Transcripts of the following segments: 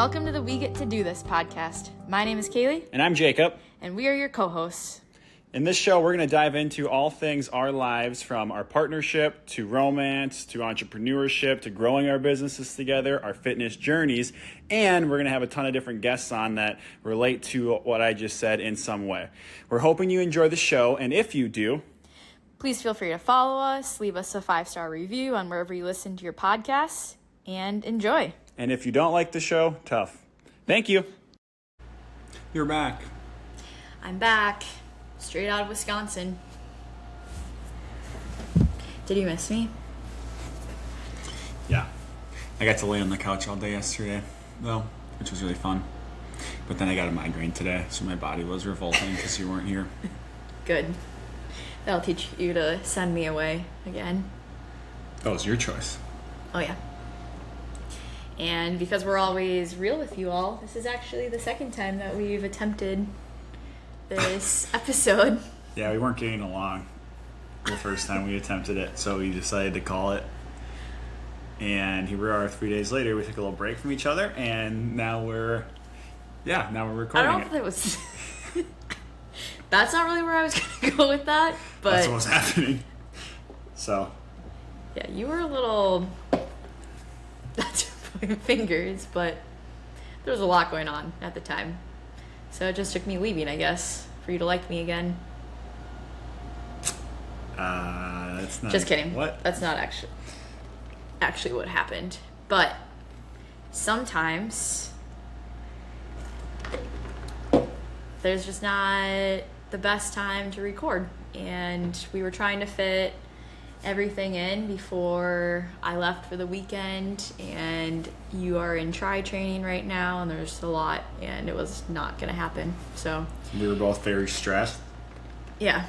Welcome to the We Get to Do This podcast. My name is Kailee. And I'm Jacob. And we are your co-hosts. In this show, we're going to dive into all things our lives, from our partnership to romance to entrepreneurship to growing our businesses together, our fitness journeys, and we're going to have a ton of different guests on that relate to what I just said in some way. We're hoping you enjoy the show, and if you do, please feel free to follow us, leave us a 5-star review on wherever you listen to your podcasts, and enjoy. And if you don't like the show, tough. Thank you. You're back. I'm back. Straight out of Wisconsin. Did you miss me? Yeah. I got to lay on the couch all day yesterday, though, which was really fun. But then I got a migraine today, so my body was revolting because you weren't here. Good. That'll teach you to send me away again. Oh, it's your choice. Oh, yeah. And because we're always real with you all, this is actually the second time that we've attempted this episode. Yeah, we weren't getting along the first time we attempted it, so we decided to call it. And here we are 3 days later. We took a little break from each other, and now we're recording. I don't know if that was... That's not really where I was going to go with that, but... That's what was happening. So... Yeah, you were a little... That's fingers, but there was a lot going on at the time. So it just took me leaving, I guess, for you to like me again. That's not... Just kidding. What? That's not actually what happened. But sometimes there's just not the best time to record. And we were trying to fit everything in before I left for the weekend, and you are in tri training right now, and there's a lot, and it was not going to happen. So we were both very stressed. Yeah.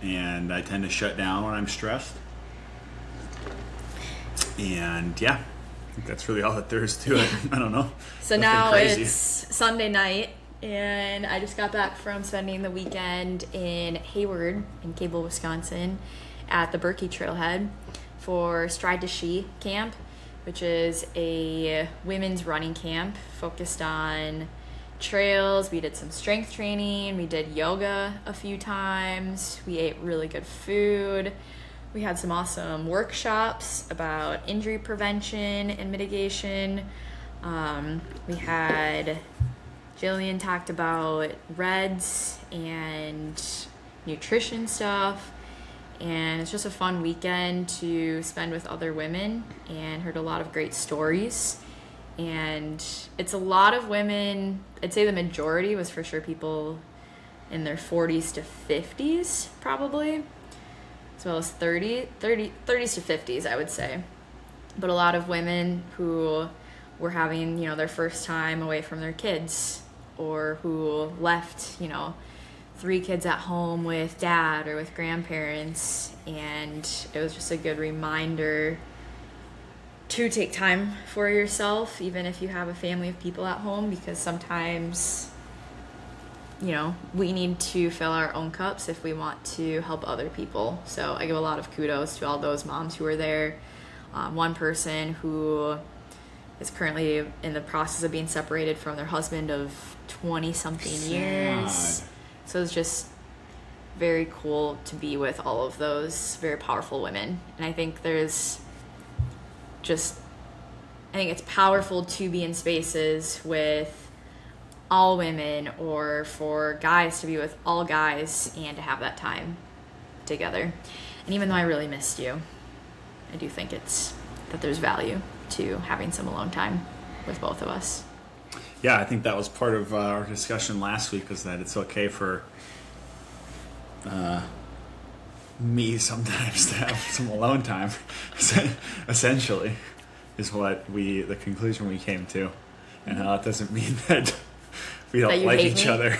And I tend to shut down when I'm stressed. And yeah, I think that's really all that there is to it. I don't know. So Nothing now crazy. It's Sunday night, and I just got back from spending the weekend in Hayward in Cable, Wisconsin, at the Berkey Trailhead for Stride to She camp, which is a women's running camp focused on trails. We did some strength training. We did yoga a few times. We ate really good food. We had some awesome workshops about injury prevention and mitigation. We had Jillian talked about REDS and nutrition stuff. And it's just a fun weekend to spend with other women, and heard a lot of great stories. And it's a lot of women. I'd say the majority was for sure people in their 40s to 50s, probably, as well as 30s to 50s, I would say. But a lot of women who were having, their first time away from their kids, or who left, 3 kids at home with dad or with grandparents, and it was just a good reminder to take time for yourself, even if you have a family of people at home, because sometimes, we need to fill our own cups if we want to help other people. So I give a lot of kudos to all those moms who were there. One person who is currently in the process of being separated from their husband of 20-something years. So it's just very cool to be with all of those very powerful women. And I think it's powerful to be in spaces with all women, or for guys to be with all guys and to have that time together. And even though I really missed you, I do think that there's value to having some alone time with both of us. Yeah, I think that was part of our discussion last week, was that it's okay for me sometimes to have some alone time, essentially, is the conclusion we came to. And how it doesn't mean that we don't like each other.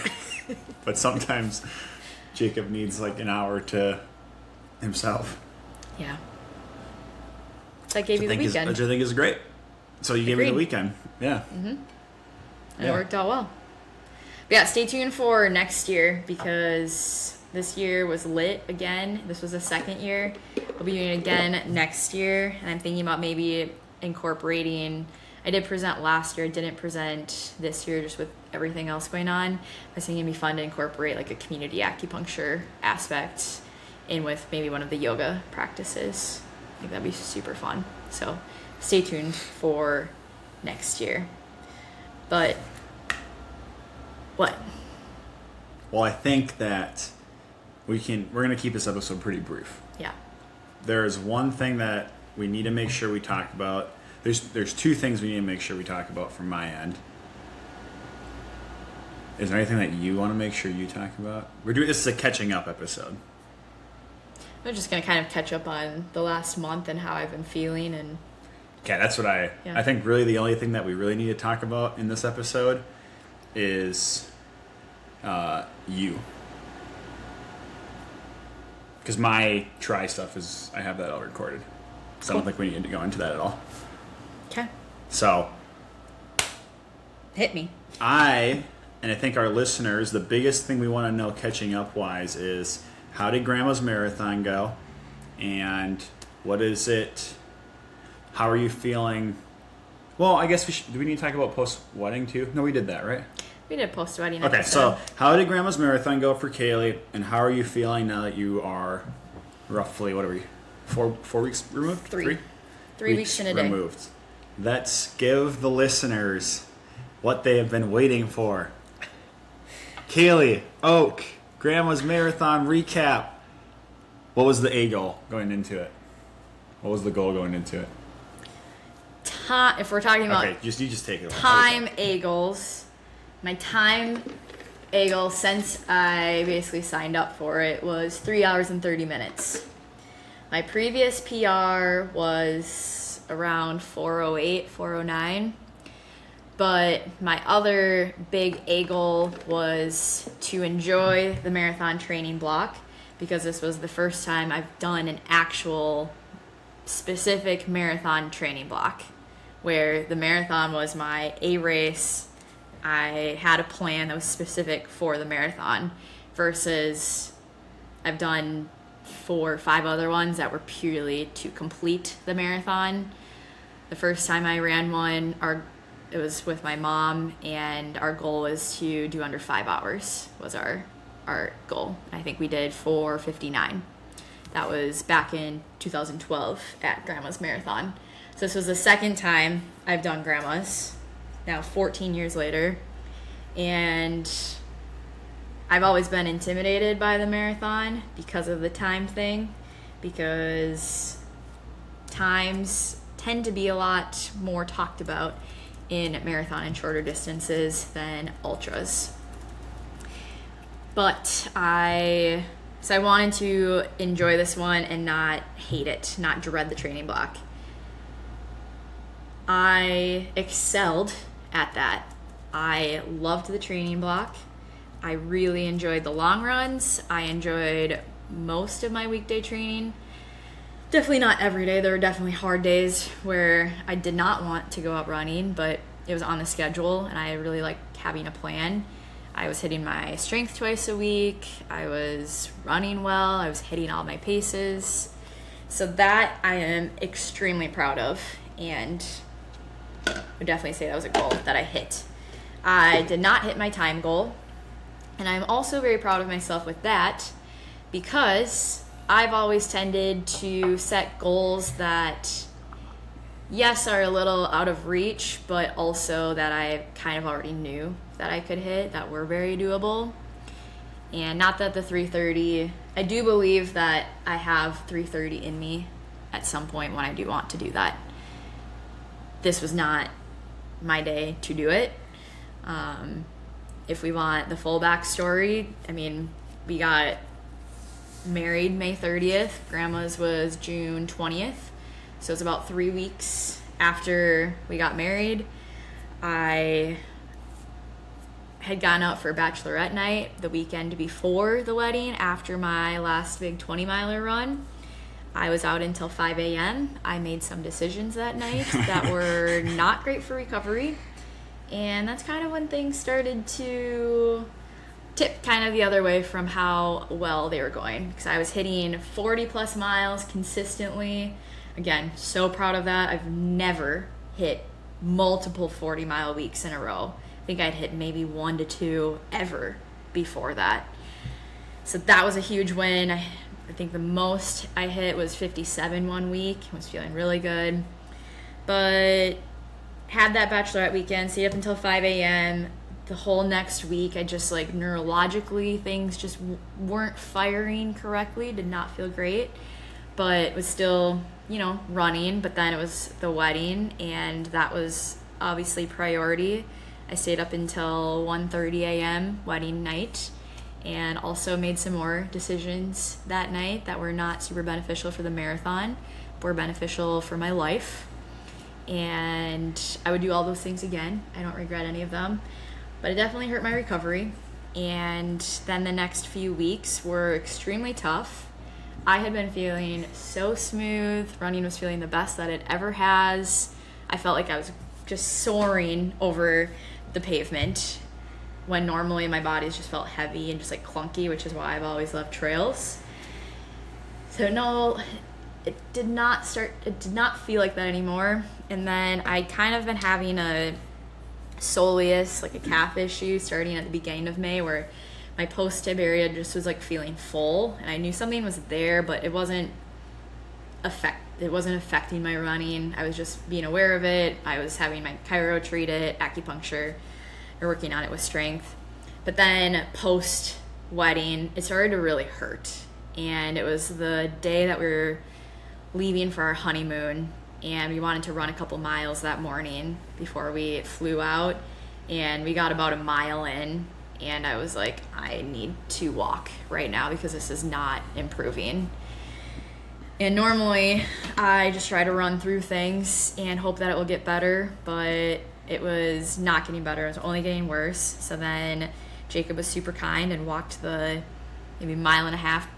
But sometimes Jacob needs like an hour to himself. Yeah. So I gave you the weekend. Which I think is great. So you gave me the weekend. Yeah. Mm-hmm. And it worked out well. But yeah, stay tuned for next year, because this year was lit again. This was the second year. We'll be doing it again next year. And I'm thinking about maybe incorporating I did present last year. I didn't present this year just with everything else going on. I was thinking it'd be fun to incorporate like a community acupuncture aspect in with maybe one of the yoga practices. I think that'd be super fun. So stay tuned for next year. But what? Well, I think that we're going to keep this episode pretty brief. Yeah. There's one thing that we need to make sure we talk about. There's two things we need to make sure we talk about from my end. Is there anything that you want to make sure you talk about? This is a catching up episode. We're just going to kind of catch up on the last month and how I've been feeling. And okay, that's what I think really the only thing that we really need to talk about in this episode is you. Because my try stuff is, I have that all recorded. So cool. I don't think we need to go into that at all. Okay. So. Hit me. And I think our listeners, the biggest thing we want to know catching up wise is, how did Grandma's marathon go? And what is it? How are you feeling? Well, I guess do we need to talk about post-wedding too? No, we did that, right? We did post-wedding. Okay, so how did Grandma's marathon go for Kailee? And how are you feeling now that you are roughly, what are we, 4 weeks removed? Three weeks in a day. Removed. Let's give the listeners what they have been waiting for. Kailee, Oak, Grandma's marathon recap. What was the goal going into it? What was the goal going into it? If we're talking about you just take it. Time goals. My time goal since I basically signed up for it was 3 hours and 30 minutes. My previous PR was around 4:08, 4:09. But my other big goal was to enjoy the marathon training block, because this was the first time I've done an actual specific marathon training block, where the marathon was my A race. I had a plan that was specific for the marathon, versus I've done 4 or 5 other ones that were purely to complete the marathon. The first time I ran one, it was with my mom, and our goal was to do under 5 hours was our goal. I think we did 4:59. That was back in 2012 at Grandma's Marathon. So this was the second time I've done Grandma's, now 14 years later. And I've always been intimidated by the marathon because of the time thing, because times tend to be a lot more talked about in marathon and shorter distances than ultras. But I wanted to enjoy this one and not hate it, not dread the training block. I excelled at that. I loved the training block. I really enjoyed the long runs. I enjoyed most of my weekday training. Definitely not every day. There were definitely hard days where I did not want to go out running, but it was on the schedule, and I really liked having a plan. I was hitting my strength twice a week. I was running well. I was hitting all my paces. So that I am extremely proud of, and I would definitely say that was a goal that I hit. I did not hit my time goal, and I'm also very proud of myself with that, because I've always tended to set goals that, yes, are a little out of reach, but also that I kind of already knew that I could hit, that were very doable. And not that the 3:30, I do believe that I have 3:30 in me at some point when I do want to do that. This was not my day to do it. If we want the full backstory, I mean, we got married May 30th. Grandma's was June 20th. So it's about 3 weeks after we got married. I had gone out for bachelorette night the weekend before the wedding, after my last big 20-miler run. I was out until 5 a.m. I made some decisions that night that were not great for recovery. And that's kind of when things started to tip kind of the other way from how well they were going, because I was hitting 40 plus miles consistently. Again, so proud of that. I've never hit multiple 40-mile weeks in a row. I think I'd hit maybe 1 to 2 ever before that. So that was a huge win. I think the most I hit was 57 one week. I was feeling really good. But had that bachelorette weekend, stayed up until 5 a.m. The whole next week, I just like neurologically, things just weren't firing correctly, did not feel great, but was still, running. But then it was the wedding, and that was obviously priority. I stayed up until 1:30 a.m. wedding night, and also made some more decisions that night that were not super beneficial for the marathon, but were beneficial for my life. And I would do all those things again. I don't regret any of them, but it definitely hurt my recovery. And then the next few weeks were extremely tough. I had been feeling so smooth. Running was feeling the best that it ever has. I felt like I was just soaring over the pavement when normally my body's just felt heavy and just like clunky, which is why I've always loved trails. So no, it did not feel like that anymore. And then I kind of been having a soleus, like a calf issue, starting at the beginning of May, where my post-tib area just was like feeling full, and I knew something was there, but it wasn't affecting my running. I was just being aware of it. I was having my chiro treated, acupuncture, or working on it with strength. But then post-wedding, it started to really hurt. And it was the day that we were leaving for our honeymoon, and we wanted to run a couple miles that morning before we flew out. And we got about a mile in, and I was like, I need to walk right now because this is not improving. And normally I just try to run through things and hope that it will get better, but it was not getting better. It was only getting worse. So then Jacob was super kind and walked the maybe mile and a half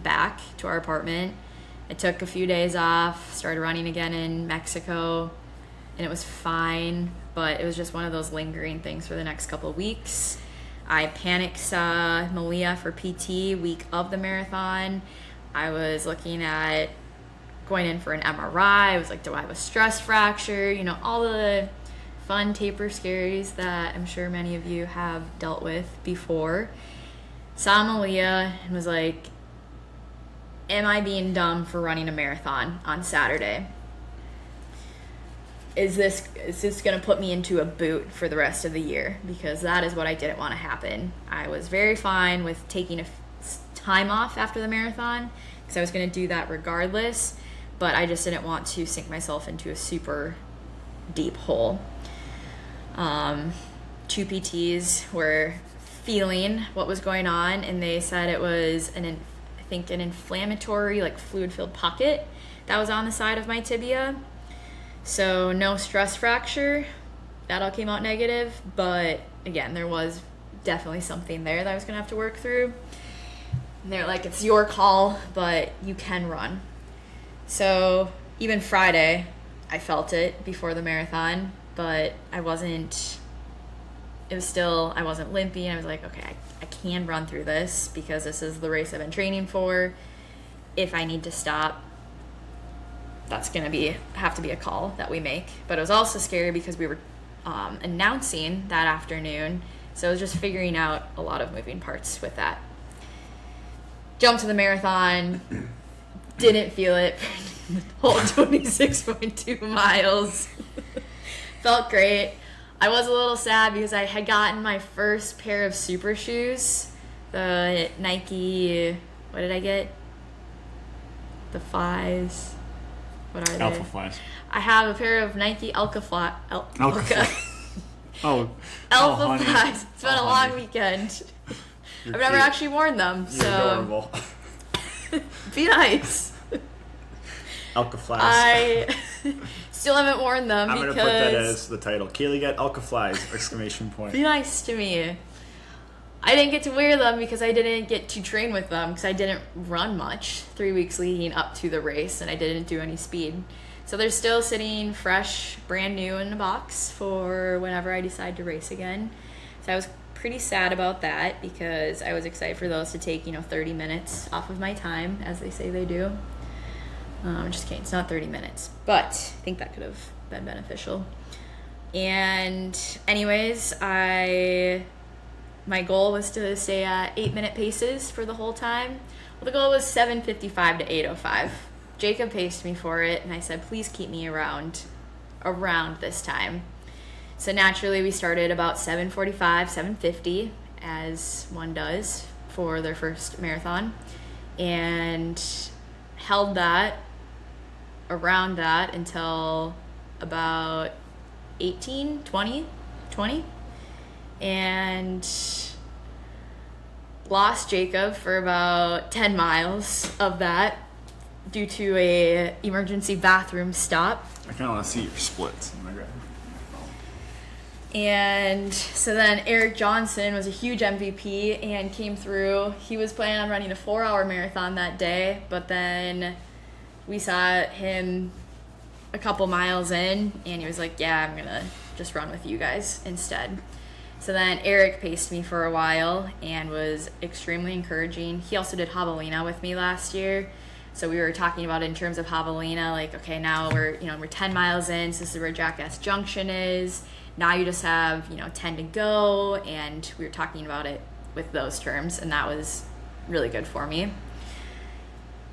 back to our apartment. I took a few days off, started running again in Mexico, and it was fine, but it was just one of those lingering things for the next couple of weeks. I panic saw Malia for PT week of the marathon. I was looking at going in for an MRI. I was like, do I have a stress fracture? All the fun taper scaries that I'm sure many of you have dealt with before. Saw Malia and was like, am I being dumb for running a marathon on Saturday? Is this going to put me into a boot for the rest of the year? Because that is what I didn't want to happen. I was very fine with taking a time off after the marathon because I was going to do that regardless, but I just didn't want to sink myself into a super deep hole. 2 PTs were feeling what was going on, and they said it was an inflammatory, like fluid-filled pocket that was on the side of my tibia. So no stress fracture. That all came out negative, but again, there was definitely something there that I was gonna have to work through. And they're like, it's your call, but you can run. So even Friday, I felt it before the marathon, but I wasn't limpy, and I was like, okay, I can run through this because this is the race I've been training for. If I need to stop, that's going to have to be a call that we make. But it was also scary because we were announcing that afternoon, so I was just figuring out a lot of moving parts with that. Jumped to the marathon, didn't feel it for the whole 26.2 miles. Felt great. I was a little sad because I had gotten my first pair of super shoes, the Nike, what did I get? The Flies. What are they? Alpha Flies. I have a pair of Nike Alpha Flies. Oh, Alpha honey. Flies. It's been a long Honey. weekend. You're I've never cute. actually worn them, You're so adorable. be nice. Alka Flies. I still haven't worn them I'm because gonna put that as the title. Kailee got Alka Flies! Exclamation point. be nice to me. I didn't get to wear them because I didn't get to train with them because I didn't run much 3 weeks leading up to the race, and I didn't do any speed. So they're still sitting fresh, brand new in a box for whenever I decide to race again. So I was pretty sad about that because I was excited for those to take 30 minutes off of my time, as they say they do. Just kidding, it's not 30 minutes, but I think that could have been beneficial. And anyways, my goal was to stay at 8-minute paces for the whole time. Well, the goal was 7:55 to 8:05. Jacob paced me for it, and I said, please keep me around this time. So naturally, we started about 7:45, 7:50, as one does for their first marathon, and held that around that until about 20, and lost Jacob for about 10 miles of that due to a emergency bathroom stop. I kind of want to see your splits. And so then Eric Johnson was a huge MVP and came through. He was planning on running a 4-hour marathon that day, but then we saw him a couple miles in, and he was like, yeah, I'm gonna just run with you guys instead. So then Eric paced me for a while and was extremely encouraging. He also did Javelina with me last year. So we were talking about it in terms of Javelina, like, okay, now we're 10 miles in, so this is where Jackass Junction is. Now you just have, 10 to go, and we were talking about it with those terms, and that was really good for me.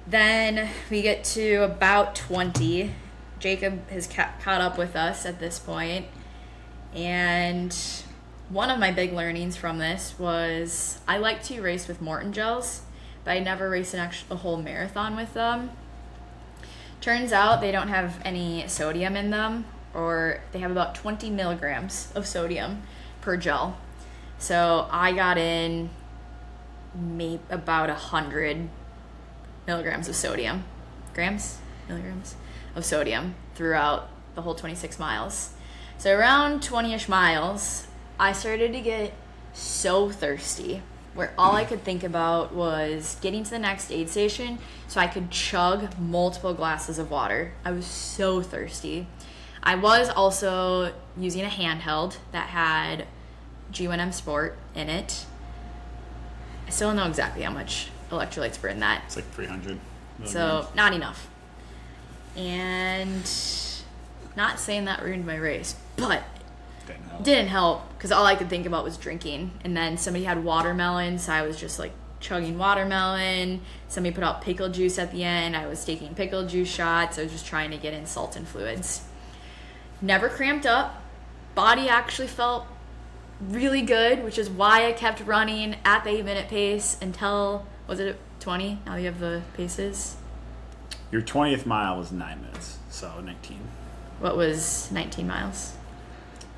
Then we get to about 20. Jacob has caught up with us at this point, and one of my big learnings from this was I like to race with Morton gels, but I never race a whole marathon with them. Turns out they don't have any sodium in them, or they have about 20 milligrams of sodium per gel. So I got in maybe about 100 milligrams of sodium. Milligrams of sodium throughout the whole 26 miles. So around 20-ish miles, I started to get so thirsty, where all I could think about was getting to the next aid station so I could chug multiple glasses of water. I was so thirsty. I was also using a handheld that had G1M Sport in it. I still don't know exactly how much electrolytes were in that. It's like 300 milligrams. So not enough. And not saying that ruined my race, but didn't help because all I could think about was drinking. And then somebody had watermelon, so I was just like chugging watermelon. Somebody put out pickle juice at the end. I was taking pickle juice shots. I was just trying to get in salt and fluids. Never cramped up. Body actually felt really good, which is why I kept running at the 8-minute pace until, was it 20? Now you have the paces. Your 20th mile was 9 minutes, so 19. What was 19 miles?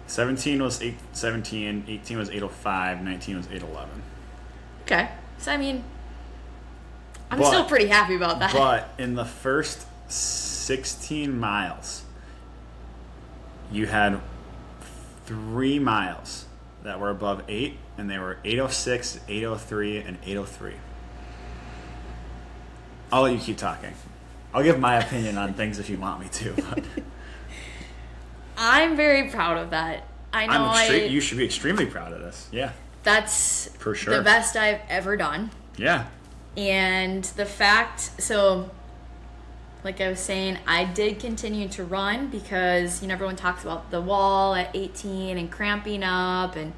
17 was 8:17, 18 was 8:05, 19 was 8:11. Okay. So, I mean, I'm still pretty happy about that. But in the first 16 miles, you had 3 miles that were above 8, and they were 8:06, 8:03, and 8:03. I'll let you keep talking. I'll give my opinion on things if you want me to. But. I'm very proud of that. I know you should be extremely proud of this. Yeah. That's for sure the best I've ever done. Yeah. And the fact, so like I was saying, I did continue to run because everyone talks about the wall at 18 and cramping up and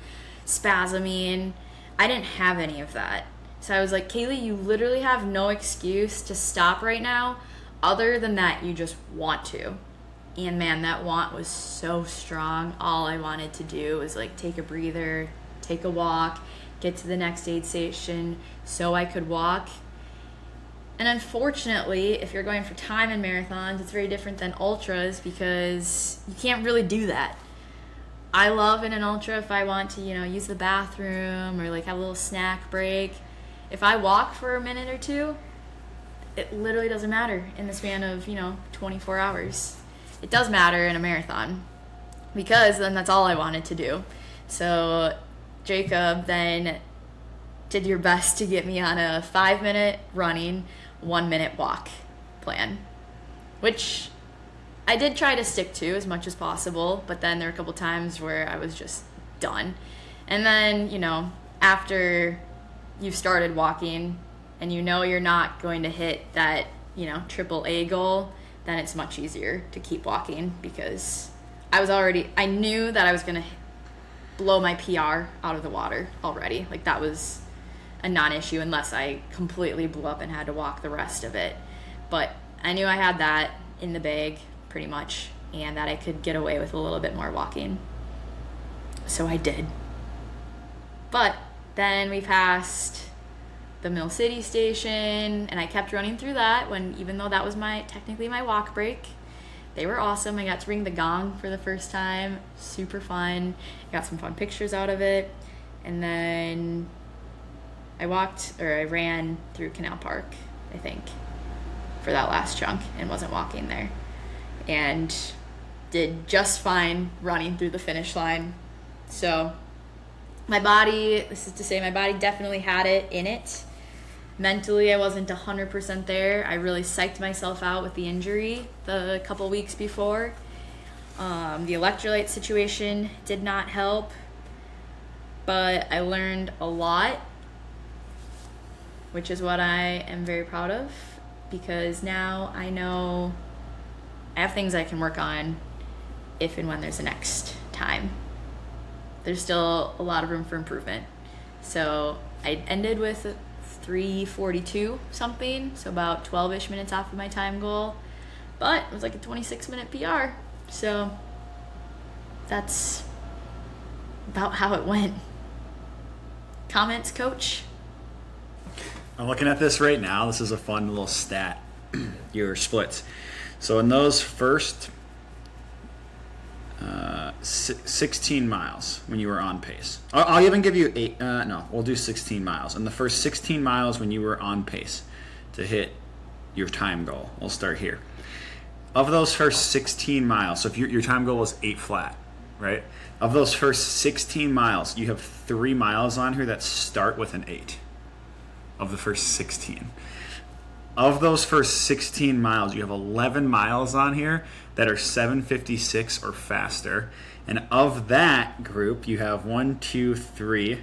spasming. I didn't have any of that. So I was like, Kailee, you literally have no excuse to stop right now other than that you just want to. And man, that want was so strong. All I wanted to do was like take a breather, take a walk, get to the next aid station so I could walk. And unfortunately, if you're going for time in marathons, it's very different than ultras because you can't really do that. I love in an ultra if I want to, use the bathroom or like have a little snack break. If I walk for a minute or two, it literally doesn't matter in the span of, 24 hours. It does matter in a marathon because then that's all I wanted to do. So Jacob then did your best to get me on a 5-minute running, 1-minute walk plan, which I did try to stick to as much as possible, but then there were a couple times where I was just done. And then, after you've started walking and you're not going to hit that, triple A goal, then it's much easier to keep walking because I knew that I was going to blow my PR out of the water already. Like, that was a non-issue unless I completely blew up and had to walk the rest of it. But I knew I had that in the bag pretty much, and that I could get away with a little bit more walking. So I did. But then we passed the Mill City station, and I kept running through that even though that was technically my walk break. They were awesome. I got to ring the gong for the first time. Super fun. I got some fun pictures out of it. And then I ran through Canal Park, I think, for that last chunk, and wasn't walking there. And did just fine running through the finish line. So my body definitely had it in it. Mentally, I wasn't 100% there. I really psyched myself out with the injury the couple weeks before. The electrolyte situation did not help, but I learned a lot, which is what I am very proud of, because now I know I have things I can work on if and when there's a next time. There's still a lot of room for improvement. So I ended with 3:42 something, so about 12-ish minutes off of my time goal, but it was like a 26-minute PR. So that's about how it went. Comments, Coach? I'm looking at this right now. This is a fun little stat. Your splits. So in those first 16 miles when you were on pace. I'll even give you we'll do 16 miles. In the first 16 miles when you were on pace to hit your time goal, we'll start here. Of those first 16 miles, so if your time goal was 8 flat, right? Of those first 16 miles, you have 3 miles on here that start with an 8 of the first 16. Of those first 16 miles, you have 11 miles on here that are 7:56 or faster. And of that group, you have 1, 2, 3,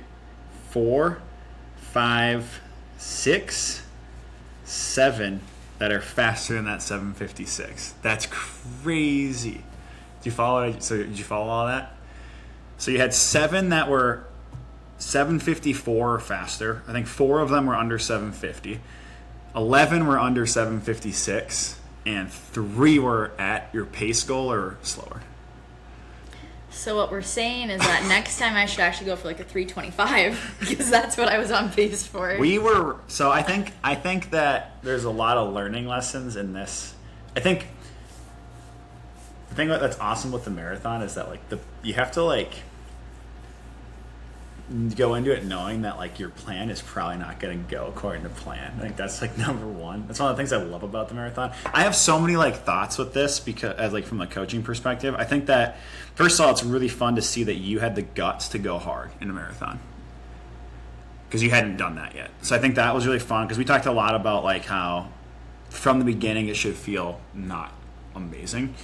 4, 5, 6, 7 that are faster than that 7:56. That's crazy. Did you follow all that? So you had 7 that were 7:54 or faster. I think 4 of them were under 7:50. 11 were under 7:56, and 3 were at your pace goal or slower. So what we're saying is that next time I should actually go for like a 3:25, because that's what I was on pace for. I think that there's a lot of learning lessons in this. I think the thing that's awesome with the marathon is that you have to go into it knowing that your plan is probably not going to go according to plan. I think that's number one. That's one of the things I love about the marathon. I have so many thoughts with this because from the coaching perspective. I think that first of all, it's really fun to see that you had the guts to go hard in a marathon because you hadn't done that yet. So I think that was really fun because we talked a lot about how from the beginning it should feel not amazing,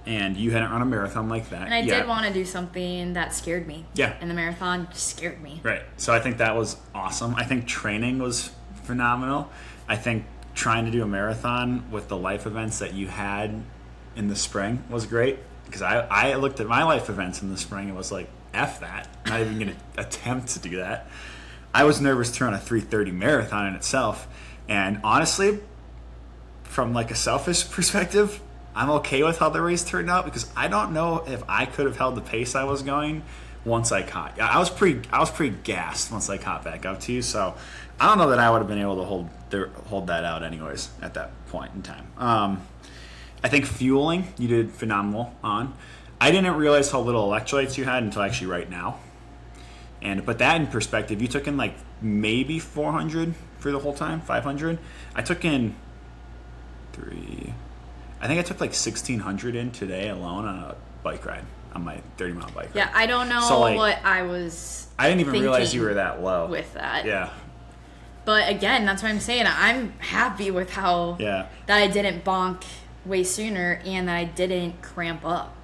and you hadn't run a marathon like that. And I did want to do something that scared me. Yeah. And the marathon scared me. Right. So I think that was awesome. I think training was phenomenal. I think trying to do a marathon with the life events that you had in the spring was great. Because I looked at my life events in the spring and was like, F that. I'm not even going to attempt to do that. I was nervous to run a 3:30 marathon in itself. And honestly, from a selfish perspective, I'm okay with how the race turned out because I don't know if I could have held the pace I was going once I caught. I was pretty gassed once I caught back up to you, so I don't know that I would have been able to hold that out anyways at that point in time. I think fueling you did phenomenal on. I didn't realize how little electrolytes you had until actually right now. And to put that in perspective, you took in maybe 400 for the whole time, 500. I took in 3. I think I took 1,600 in today alone on a bike ride, on my 30-mile bike ride. Yeah, I don't know what I was I didn't even realize you were that low. With that. Yeah. But again, that's what I'm saying. I'm happy with how that I didn't bonk way sooner and that I didn't cramp up.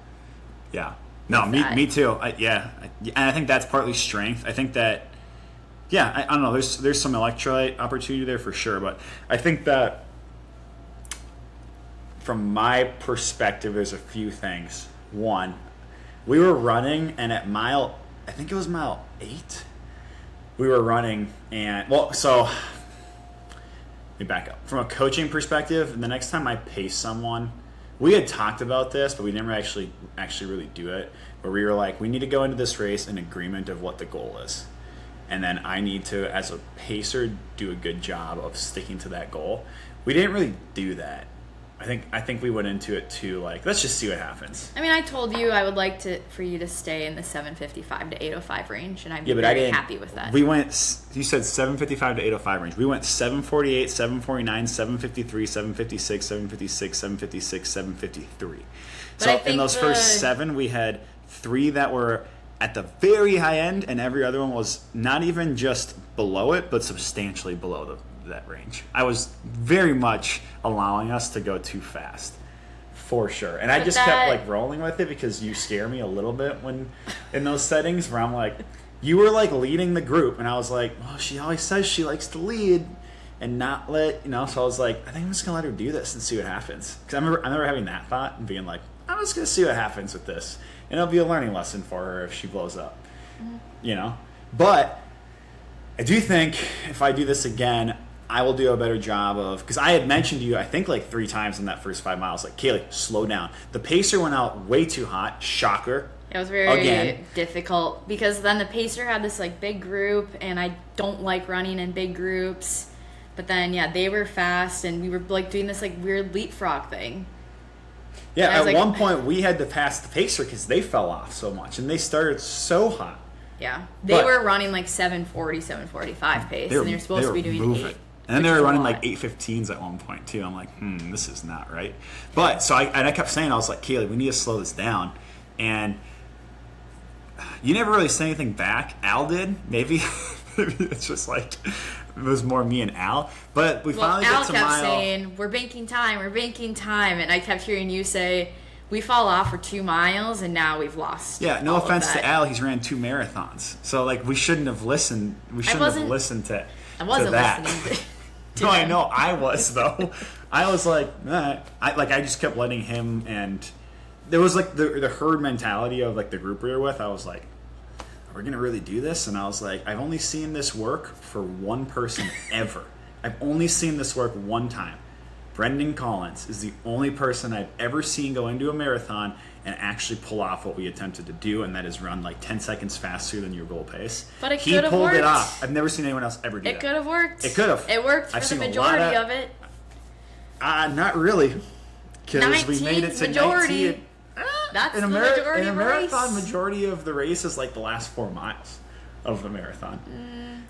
Yeah. No, me too. And I think that's partly strength. I think that, I don't know, there's some electrolyte opportunity there for sure, but I think that from my perspective, there's a few things one. We were running, and at mile, I think it was mile 8, we were running, and so let me back up. From a coaching perspective, the next time I pace someone, we had talked about this, but we never actually really do it, where we were like, we need to go into this race in agreement of what the goal is. And then I need to, as a pacer, do a good job of sticking to that goal. We didn't really do that. I think we went into it too, like, let's just see what happens. I mean, I told you I would like for you to stay in the 7:55 to 8:05 range, and I'm but very happy with that. We went, you said 7:55 to 8:05 range. We went 7:48, 7:49, 7:53, 7:56, 7:56, 7:56, 7:53. So in those first 7, we had 3 that were at the very high end, and every other one was not even just below it, but substantially below that range. I was very much allowing us to go too fast, for sure. And I just kept like rolling with it because you scare me a little bit when in those settings where I'm like, you were like leading the group, and I was like, well, she always says she likes to lead and not let, so I was like, I think I'm just gonna let her do this and see what happens. Because I remember having that thought and being like, I'm just gonna see what happens with this, and it'll be a learning lesson for her if she blows up. But I do think if I do this again, I will do a better job of, because I had mentioned to you, I think like 3 times in that first 5 miles, like, Kailee, slow down. The pacer went out way too hot. Shocker. It was very difficult because then the pacer had this like big group, and I don't like running in big groups. But then, they were fast, and we were like doing this like weird leapfrog thing. Yeah, at one point we had to pass the pacer because they fell off so much, and they started so hot. Yeah, they were running like 7:40, 7:45 pace, and they're supposed to be doing moving. 8. And then they were running like 8:15s at one point too. I'm like, this is not right. But so I kept saying, I was like, Kailee, we need to slow this down. And you never really said anything back. Al did, maybe. It's just like it was more me and Al. But we finally Al get to kept mile. saying, we're banking time, and I kept hearing you say, we fall off for 2 miles, and now we've lost. Yeah, no offense to Al, he's ran 2 marathons, so like we shouldn't have listened. We shouldn't have listened to. I wasn't that. listening to No, I know I was though. I was like, I just kept letting him, and there was like the herd mentality of like the group we were with. I was like, are we gonna really do this? And I was like, I've only seen this work for one person ever. I've only seen this work one time. Brendan Collins is the only person I've ever seen go into a marathon and actually pull off what we attempted to do, and that is run like 10 seconds faster than your goal pace. But he could have worked. It off. I've never seen anyone else ever do that. It could have worked. It could have. It worked for the majority of it. Not really, because we made it to majority. 19. That's the majority of a race. Marathon, majority of the race is like the last 4 miles of the marathon.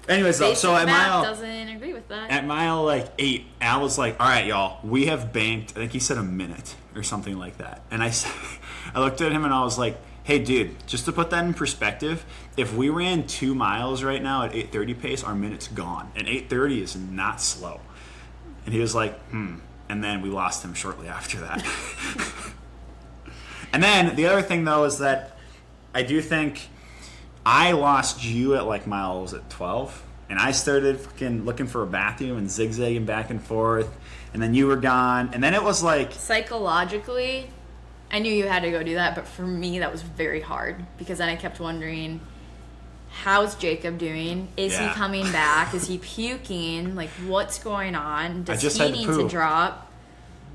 Anyways, though, so at mile doesn't agree with that. At mile like 8, Al was like, "All right, y'all, we have banked." I think he said a minute or something like that. And I looked at him and I was like, "Hey, dude, just to put that in perspective, if we ran 2 miles right now at 8:30 pace, our minute's gone, and 8:30 is not slow." And he was like, And then we lost him shortly after that. And then the other thing though is that I do think I lost you at like miles at 12, and I started fucking looking for a bathroom and zigzagging back and forth, and then you were gone, and then it was like psychologically, I knew you had to go do that, but for me that was very hard because then I kept wondering, how's Jacob doing? Is he coming back? Is he puking? Like, what's going on? Does he need to drop?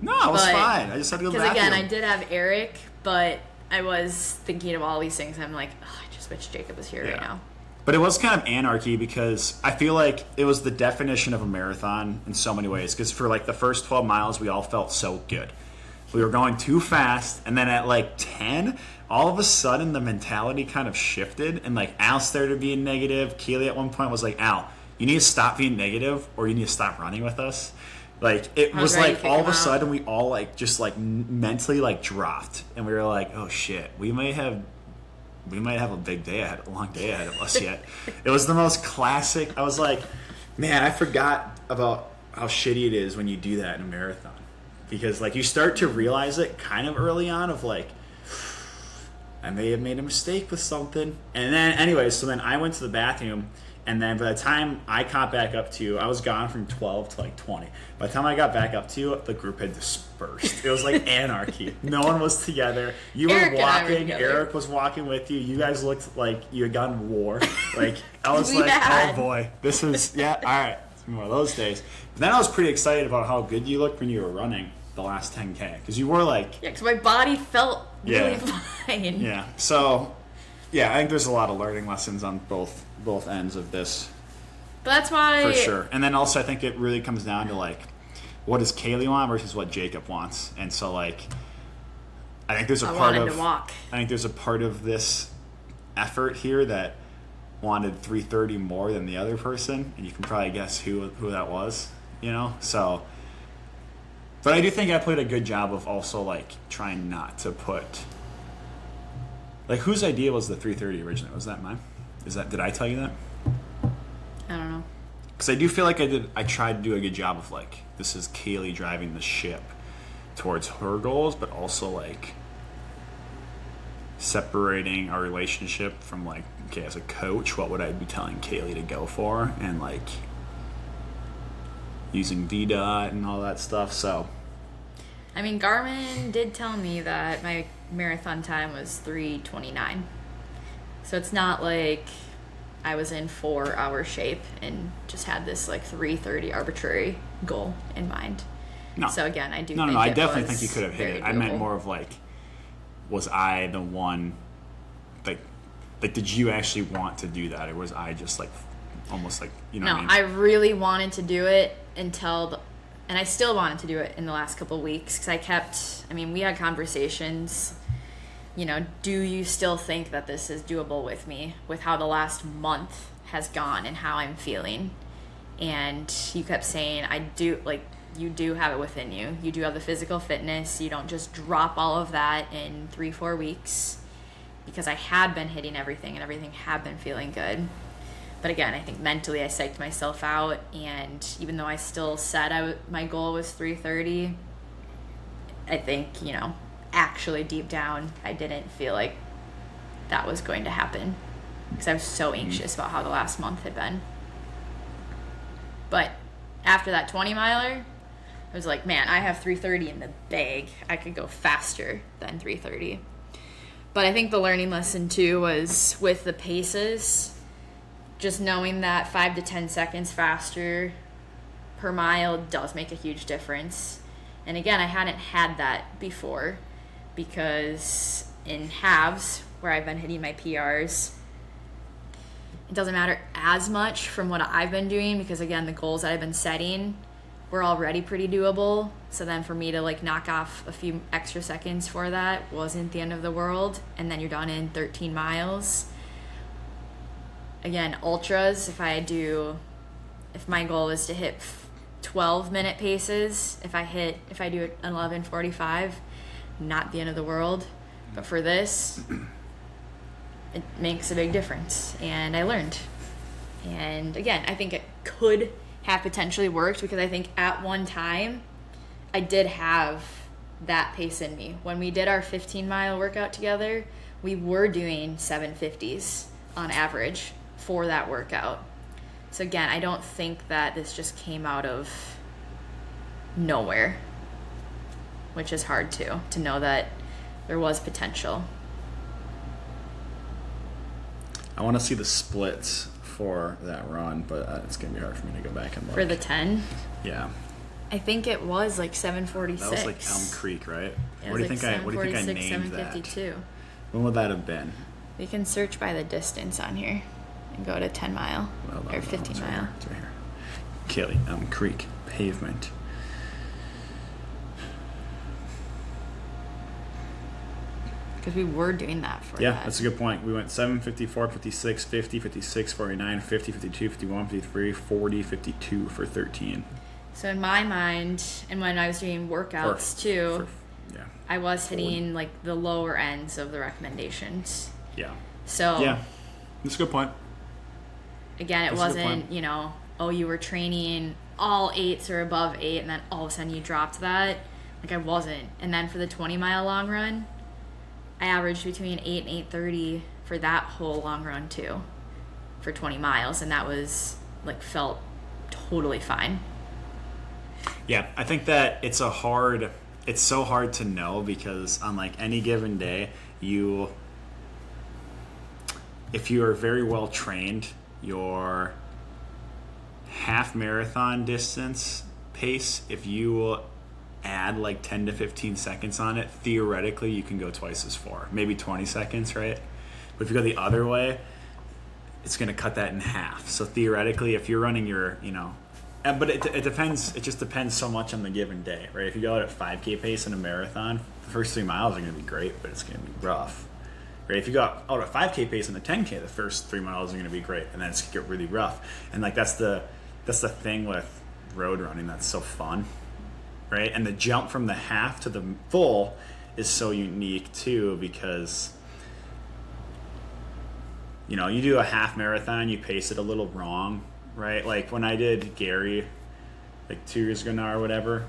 No, I was fine. I just had to go to the bathroom. Because again, I did have Eric, but I was thinking of all these things. I'm like, I just wish Jacob was here right now. But it was kind of anarchy because I feel like it was the definition of a marathon in so many ways. Because for like the first 12 miles, we all felt so good. We were going too fast, and then at like 10, all of a sudden the mentality kind of shifted, and like Al started being negative. Kailee at one point was like, "Al, you need to stop being negative, or you need to stop running with us." Like it was like all of a sudden we all like just like mentally like dropped, and we were like, "Oh shit, we might have a big day ahead, a long day ahead of us yet." It was the most classic. I was like, man, I forgot about how shitty it is when you do that in a marathon, because like you start to realize it kind of early on of like, I may have made a mistake with something. And then anyways, so then I went to the bathroom, And then by the time I caught back up to you, I was gone from 12 to like 20. By the time I got back up to you, the group had dispersed. It was like anarchy. No one was together. You Eric were and I were walking. together. Eric was walking with you. You guys looked like you had gone to war. Like, I was We like, had. oh boy, this is, yeah, all right. It's more of those days. But then I was pretty excited about how good you looked when you were running the last 10K. Because you were like, Yeah, because my body felt really Yeah. fine. yeah. So, yeah, I think there's a lot of learning lessons on both ends of this. But that's why. For sure. And then also I think it really comes down to like what does Kailee want versus what Jacob wants. And so like I think there's a I part wanted of to walk. I think there's a part of this effort here that wanted 3:30 more than the other person, and you can probably guess who that was, you know? So but I do think I played a good job of also like trying not to put like whose idea was the 3:30 originally? Was that mine? Did I tell you that? I don't know. Because I do feel like I tried to do a good job of like, this is Kailee driving the ship towards her goals, but also like separating our relationship from like, okay, as a coach, what would I be telling Kailee to go for? And like using VDOT and all that stuff. So, I mean, Garmin did tell me that my marathon time was 3:29. So it's not like I was in 4-hour shape and just had this like 3:30 arbitrary goal in mind. no. So again, I do No, think I it definitely was think you could have hit very it. I meant doable. more of like, was I the one, like did you actually want to do that? Or was I just like, almost like, you know No, what I mean? I really wanted to do it and I still wanted to do it in the last couple of weeks because we had conversations, you know, do you still think that this is doable with me, with how the last month has gone and how I'm feeling? And you kept saying, you do have it within you. You do have the physical fitness. You don't just drop all of that in 3-4 weeks, because I had been hitting everything and everything had been feeling good. But again, I think mentally I psyched myself out, and even though I still said my goal was 3:30, I think, you know, actually deep down, I didn't feel like that was going to happen because I was so anxious about how the last month had been. But after that 20-miler, I was like, man, I have 3:30 in the bag. I could go faster than 3:30. But I think the learning lesson too was with the paces, just knowing that 5 to 10 seconds faster per mile does make a huge difference. And again, I hadn't had that before, because in halves, where I've been hitting my PRs, it doesn't matter as much from what I've been doing, because again, the goals that I've been setting were already pretty doable. So then for me to like knock off a few extra seconds for that wasn't the end of the world. And then you're done in 13 miles. Again, ultras, if my goal is to hit 12-minute paces, if I do an 11:45, not the end of the world. But for this, it makes a big difference, and I learned. And again, I think it could have potentially worked, because I think at one time I did have that pace in me. When we did our 15-mile workout together, we were doing 750s on average for that workout. So again, I don't think that this just came out of nowhere, which is hard to know that there was potential. I want to see the splits for that run, but it's going to be hard for me to go back and look. For the 10, Yeah. I think it was like 746. That was like Elm Creek, right? Yeah, What do you it was think like I named 752. that? When would that have been? We can search by the distance on here and go to 10 mile or 15 it's right mile. here. It's right here. Kailee, Elm Creek, pavement. Because we were doing that for Yeah, that. that's a good point. We went 7, 54, 56, 50, 56, 49, 50, 52, 51, 53, 40, 52 for 13. So in my mind, and when I was doing workouts too, Yeah. I was hitting like the lower ends of the recommendations. Yeah. So Yeah. That's a good point. again, it That's a good wasn't, point. you know, oh, you were training all 8s or above 8, and then all of a sudden you dropped that. Like, I wasn't. And then for the 20-mile long run, I averaged between 8 and 8:30 for that whole long run too. for 20 miles, and that was like felt totally fine. Yeah, I think that it's so hard to know, because on like any given day, if you are very well trained, your half marathon distance pace, if you add like 10 to 15 seconds on it, theoretically you can go twice as far, maybe 20 seconds, right? But if you go the other way, it's going to cut that in half. So theoretically, if you're running your, but it depends. It just depends so much on the given day, right? If you go out at 5K pace in a marathon, the first 3 miles are going to be great, but it's going to be rough, right? If you go out at 5K pace in the 10K, the first 3 miles are going to be great, and then it's going to get really rough. And like that's the thing with road running that's so fun, right? And the jump from the half to the full is so unique too, because you do a half marathon, you pace it a little wrong, right? Like when I did Gary like 2 years ago now or whatever,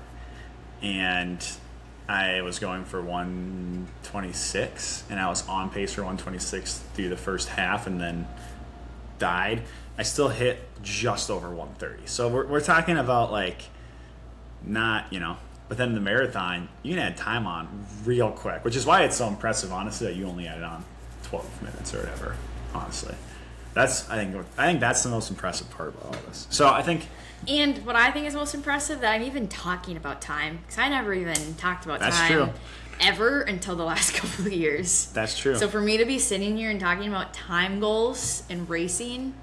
and I was going for 126 and I was on pace for 126 through the first half and then died, I still hit just over 130. So we're talking about like not, but then the marathon, you can add time on real quick, which is why it's so impressive, honestly, that you only added on 12 minutes or whatever, honestly. I think that's the most impressive part about all this. So I think... And what I think is most impressive, that I'm even talking about time, because I never even talked about that's time true. ever until the last couple of years. That's true. So for me to be sitting here and talking about time goals and racing,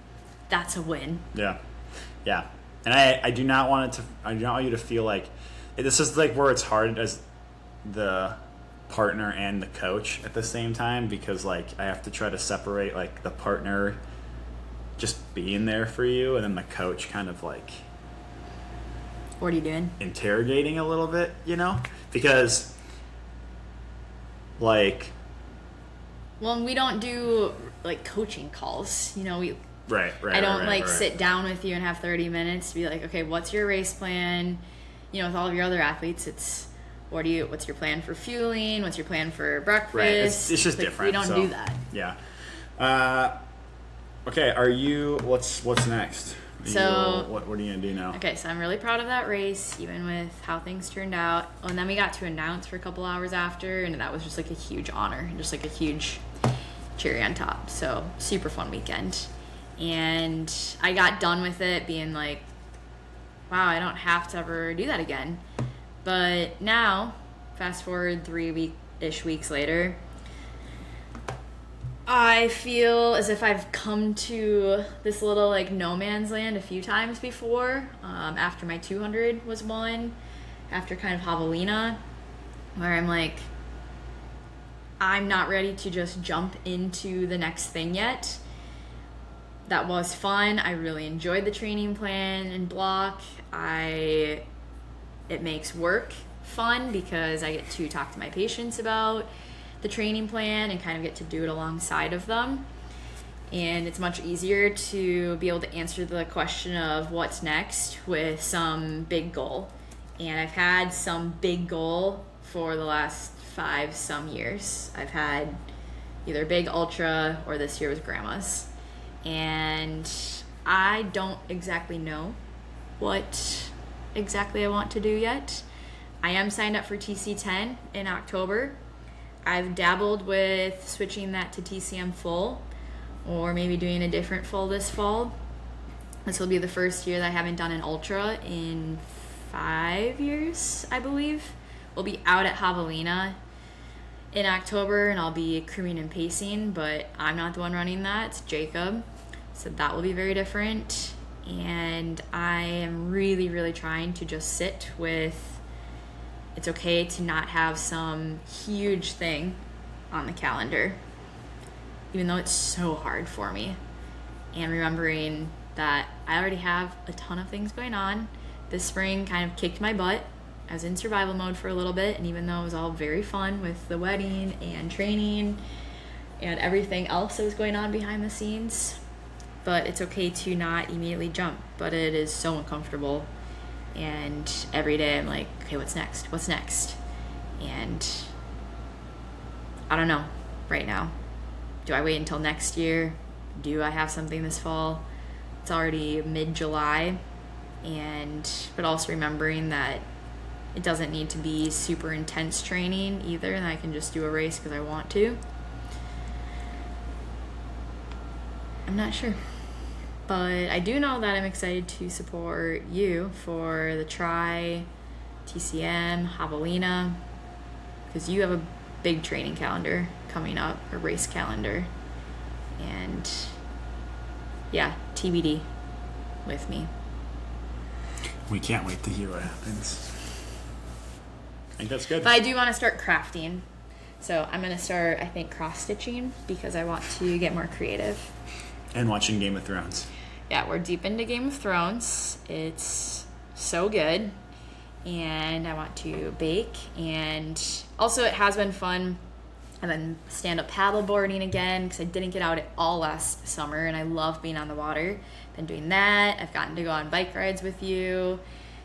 that's a win. Yeah. And I do not want you to feel like this is like where it's hard as the partner and the coach at the same time, because like I have to try to separate like the partner just being there for you and then the coach kind of like, what are you doing? Interrogating a little bit, because like, well, we don't do like coaching calls, Right. I don't sit down with you and have 30 minutes to be like, okay, what's your race plan? With all of your other athletes, it's what's your plan for fueling? What's your plan for breakfast? Right. It's just like, different. We don't do that. Yeah. Okay. What's next? So what are you gonna do now? Okay, so I'm really proud of that race, even with how things turned out. Oh, and then we got to announce for a couple hours after, and that was just like a huge honor, just like a huge cherry on top. So super fun weekend. And I got done with it being like, wow, I don't have to ever do that again. But now, fast forward 3 weeks later, I feel as if I've come to this little like no man's land a few times before. After my 200 was won, after kind of Javelina, where I'm like, I'm not ready to just jump into the next thing yet. That was fun. I really enjoyed the training plan and block. It makes work fun because I get to talk to my patients about the training plan and kind of get to do it alongside of them. And it's much easier to be able to answer the question of what's next with some big goal. And I've had some big goal for the last 5 some years. I've had either big ultra or this year was grandma's. And I don't exactly know what exactly I want to do yet. I am signed up for TC10 in October. I've dabbled with switching that to TCM full, or maybe doing a different full this fall. This will be the first year that I haven't done an ultra in 5 years, I believe. We'll be out at Javelina in October, and I'll be crewing and pacing, but I'm not the one running that. It's Jacob. So that will be very different. And I am really, really trying to just sit with, it's okay to not have some huge thing on the calendar, even though it's so hard for me. And remembering that I already have a ton of things going on. This spring kind of kicked my butt. I was in survival mode for a little bit, and even though it was all very fun with the wedding and training and everything else that was going on behind the scenes, but it's okay to not immediately jump. But it is so uncomfortable, and every day I'm like, okay, what's next? And I don't know right now. Do I wait until next year? do I have something this fall? It's already mid-July, but also remembering that it doesn't need to be super intense training either, and I can just do a race because I want to. I'm not sure. But I do know that I'm excited to support you for the Tri, TCM, Javelina, because you have a big training calendar coming up, a race calendar. And yeah, TBD with me. We can't wait to hear what happens. I think that's good. But I do want to start crafting. So I'm going to start, I think, cross-stitching because I want to get more creative. And watching Game of Thrones. Yeah, we're deep into Game of Thrones. It's so good. And I want to bake. And also it has been fun. And then stand-up paddleboarding again because I didn't get out at all last summer. And I love being on the water. Been doing that. I've gotten to go on bike rides with you.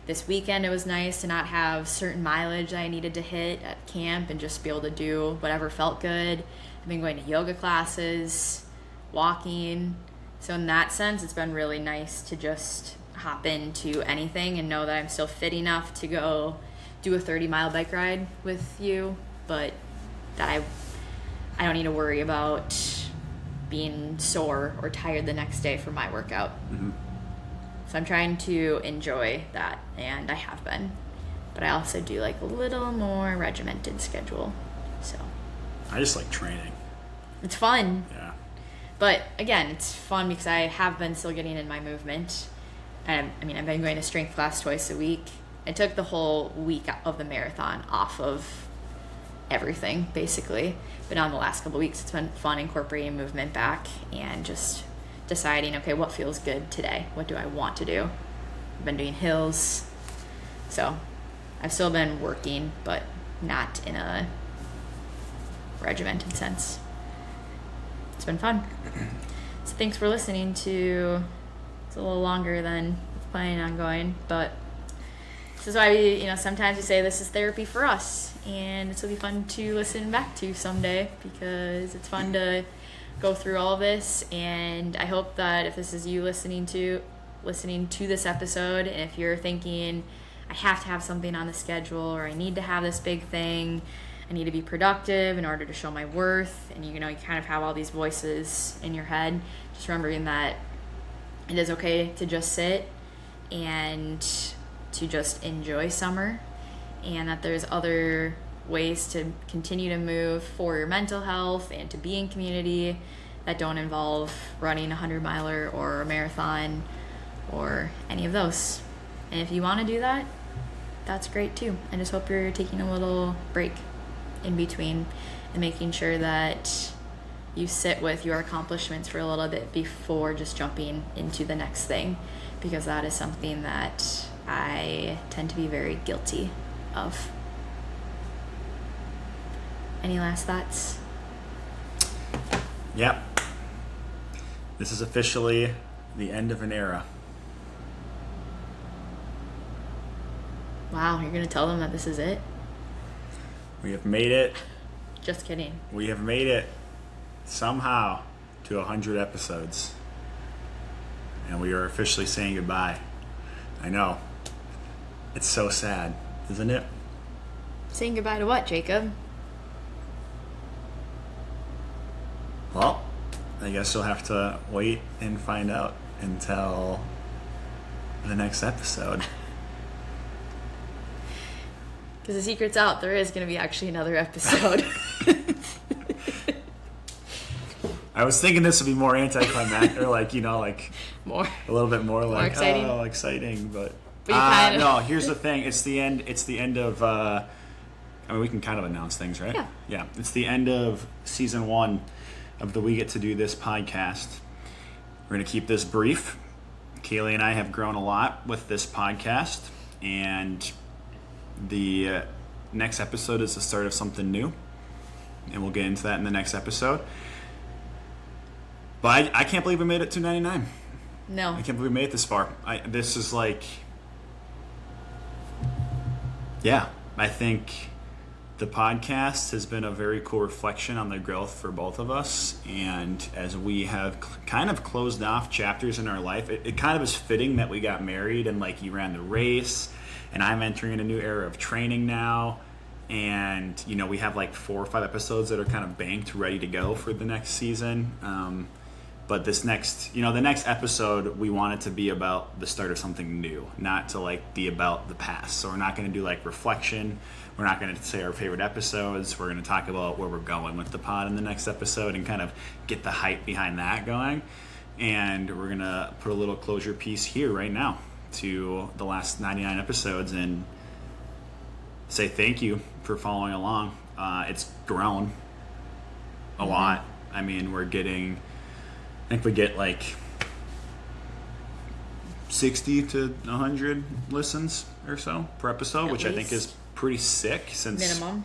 This weekend it was nice to not have certain mileage that I needed to hit at camp and just be able to do whatever felt good. I've been going to yoga classes, walking. So in that sense, it's been really nice to just hop into anything and know that I'm still fit enough to go do a 30-mile bike ride with you, but that I don't need to worry about being sore or tired the next day for my workout. Mm-hmm. So I'm trying to enjoy that, and I have been. But I also do like a little more regimented schedule. So I just like training. It's fun. Yeah. But again, it's fun because I have been still getting in my movement. I've been going to strength class twice a week. I took the whole week of the marathon off of everything, basically. But now in the last couple of weeks, it's been fun incorporating movement back and just deciding, okay, what feels good today? What do I want to do? I've been doing hills. So I've still been working, but not in a regimented sense. It's been fun. So thanks for listening to, it's a little longer than planning on going, but this is why we, sometimes we say this is therapy for us, and this will be fun to listen back to someday because it's fun to go through all of this. And I hope that if this is you listening to this episode, and if you're thinking I have to have something on the schedule, or I need to have this big thing, I need to be productive in order to show my worth, and you kind of have all these voices in your head, just remembering that it is okay to just sit and to just enjoy summer, and that there's other ways to continue to move for your mental health and to be in community that don't involve running a 100-miler or a marathon or any of those. And if you want to do that, that's great too. I just hope you're taking a little break in between and making sure that you sit with your accomplishments for a little bit before just jumping into the next thing, because that is something that I tend to be very guilty of. Any last thoughts? Yep. This is officially the end of an era. Wow, you're going to tell them that this is it? We have made it. Just kidding. We have made it somehow to 100 episodes. And we are officially saying goodbye. I know. It's so sad, isn't it? Saying goodbye to what, Jacob? Well, I guess you'll have to wait and find out until the next episode. Because the secret's out. There is going to be actually another episode. I was thinking this would be more anticlimactic, or more, a little bit more exciting. Oh, exciting, but you kind of... No. Here's the thing. It's the end. It's the end of. We can kind of announce things, right? Yeah. Yeah. It's the end of season 1 of the We Get to Do This podcast. We're gonna keep this brief. Kailee and I have grown a lot with this podcast, and the next episode is the start of something new, and we'll get into that in the next episode. But I can't believe we made it to 99. No. I can't believe we made it this far. This is like... Yeah, I think the podcast has been a very cool reflection on the growth for both of us. And as we have kind of closed off chapters in our life, it kind of is fitting that we got married and like you ran the race, and I'm entering a new era of training now. And, you know, we have like 4 or 5 episodes that are kind of banked, ready to go for the next season. But this next, you know, the next episode, we want it to be about the start of something new, not to like be about the past. So we're not going to do like reflection. We're not going to say our favorite episodes. We're going to talk about where we're going with the pod in the next episode and kind of get the hype behind that going. And we're going to put a little closure piece here right now to the last 99 episodes and say thank you for following along. It's grown a lot. I mean, I think we get like 60 to 100 listens or so per episode, which I think is pretty sick since minimum.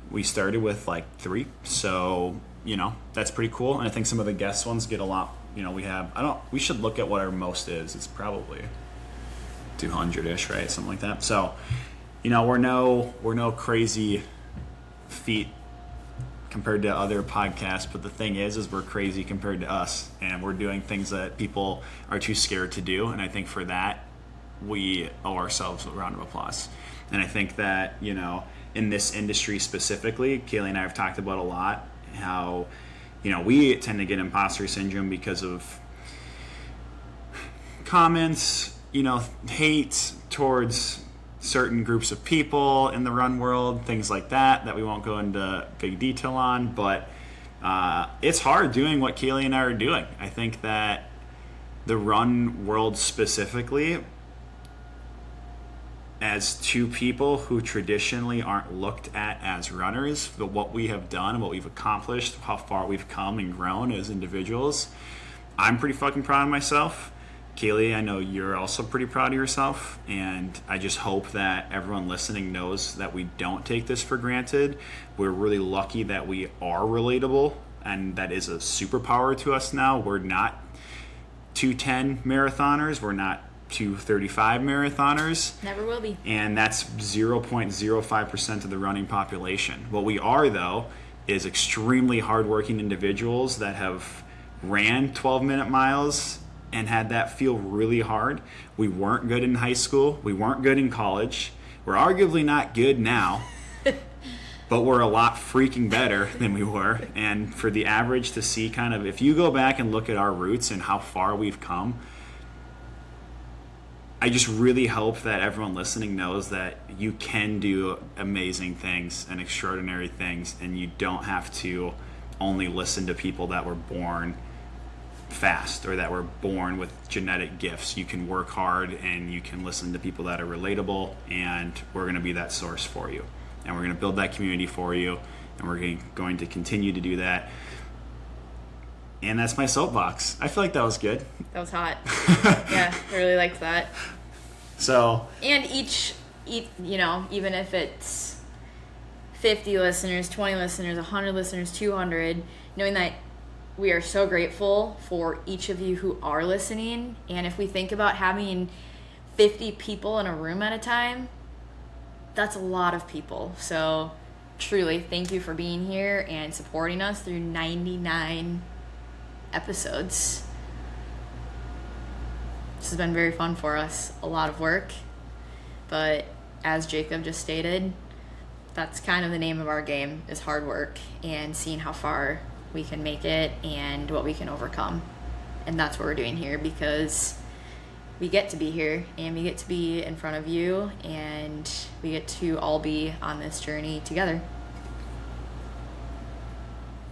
We started with like 3. So, you know, that's pretty cool. And I think some of the guest ones get a lot, you know, we should look at what our most is. It's probably 200-ish, right? Something like that. So, you know, we're no crazy feat compared to other podcasts, but the thing is we're crazy compared to us, and we're doing things that people are too scared to do. And I think for that, we owe ourselves a round of applause. And I think that, you know, in this industry specifically, Kailee and I have talked about a lot how, you know, we tend to get imposter syndrome because of comments, you know, hate towards certain groups of people in the run world, things like that we won't go into big detail on. But it's hard doing what Kailee and I are doing. I think that the run world specifically, as 2 people who traditionally aren't looked at as runners, but what we have done and what we've accomplished, how far we've come and grown as individuals, I'm pretty fucking proud of myself. Kailee, I know you're also pretty proud of yourself, and I just hope that everyone listening knows that we don't take this for granted. We're really lucky that we are relatable, and that is a superpower to us now. We're not 210 marathoners. We're not 235 marathoners. Never will be. And that's 0.05% of the running population. What we are, though, is extremely hardworking individuals that have ran 12-minute miles and had that feel really hard. We weren't good in high school. We weren't good in college. We're arguably not good now, but we're a lot freaking better than we were. And for the average to see kind of, if you go back and look at our roots and how far we've come, I just really hope that everyone listening knows that you can do amazing things and extraordinary things, and you don't have to only listen to people that were born fast or that were born with genetic gifts. You can work hard, and you can listen to people that are relatable, and we're going to be that source for you, and we're going to build that community for you, and we're going to continue to do that. And that's my soapbox. I feel like that was good. That was hot. Yeah, I really liked that. So, and each, you know, even if it's 50 listeners, 20 listeners, 100 listeners, 200, knowing that we are so grateful for each of you who are listening. And if we think about having 50 people in a room at a time, that's a lot of people. So truly, thank you for being here and supporting us through 99 episodes. This has been very fun for us. A lot of work. But as Jacob just stated, that's kind of the name of our game, is hard work and seeing how far we can make it and what we can overcome. And that's what we're doing here, because we get to be here and we get to be in front of you, and we get to all be on this journey together.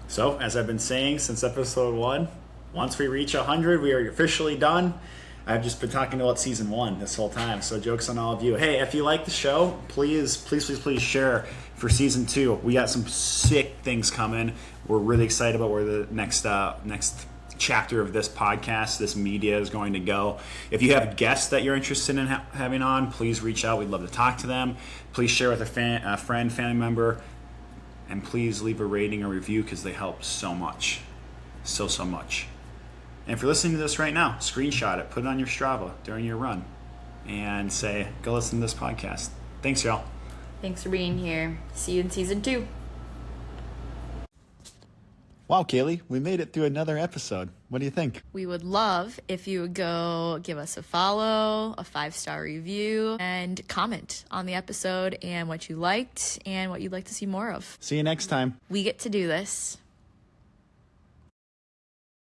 So, as I've been saying since episode 1, once we reach 100, we are officially done. I've just been talking about season 1 this whole time, so joke's on all of you. Hey, if you like the show, please share for season 2. We got some sick things coming. We're really excited about where the next chapter of this podcast, this media, is going to go. If you have guests that you're interested in having on, please reach out. We'd love to talk to them. Please share with a friend, family member, and please leave a rating or review, because they help so much. So much. And if you're listening to this right now, screenshot it, put it on your Strava during your run, and say, go listen to this podcast. Thanks, y'all. Thanks for being here. See you in season 2. Wow, Kaylee, we made it through another episode. What do you think? We would love if you would go give us a follow, a 5-star review, and comment on the episode and what you liked and what you'd like to see more of. See you next time. We get to do this.